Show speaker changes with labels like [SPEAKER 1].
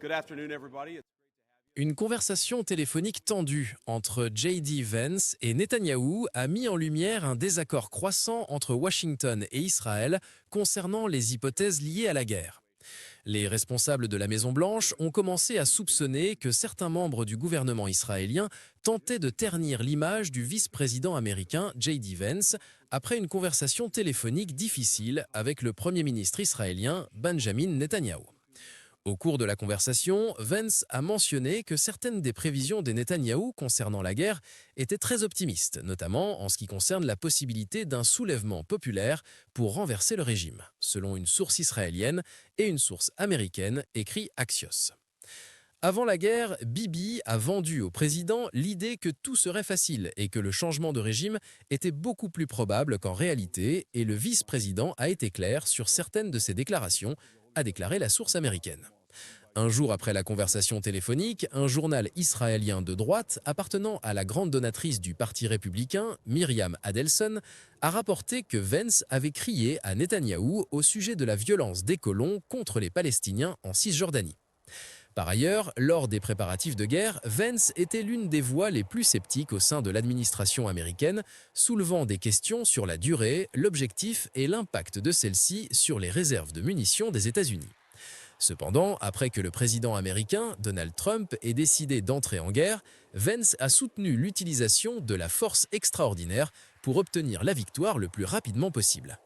[SPEAKER 1] Good afternoon, everybody.
[SPEAKER 2] Une conversation téléphonique tendue entre J.D. Vance et Netanyahou a mis en lumière un désaccord croissant entre Washington et Israël concernant les hypothèses liées à la guerre. Les responsables de la Maison-Blanche ont commencé à soupçonner que certains membres du gouvernement israélien tentaient de ternir l'image du vice-président américain J.D. Vance après une conversation téléphonique difficile avec le Premier ministre israélien Benjamin Netanyahou. Au cours de la conversation, Vance a mentionné que certaines des prévisions des Netanyahou concernant la guerre étaient très optimistes, notamment en ce qui concerne la possibilité d'un soulèvement populaire pour renverser le régime, selon une source israélienne et une source américaine, écrit Axios. Avant la guerre, Bibi a vendu au président l'idée que tout serait facile et que le changement de régime était beaucoup plus probable qu'en réalité, et le vice-président a été clair sur certaines de ses déclarations, a déclaré la source américaine. Un jour après la conversation téléphonique, un journal israélien de droite appartenant à la grande donatrice du Parti républicain, Myriam Adelson, a rapporté que Vance avait crié à Netanyahou au sujet de la violence des colons contre les Palestiniens en Cisjordanie. Par ailleurs, lors des préparatifs de guerre, Vance était l'une des voix les plus sceptiques au sein de l'administration américaine, soulevant des questions sur la durée, l'objectif et l'impact de celle-ci sur les réserves de munitions des États-Unis. Cependant, après que le président américain, Donald Trump, ait décidé d'entrer en guerre, Vance a soutenu l'utilisation de la force extraordinaire pour obtenir la victoire le plus rapidement possible.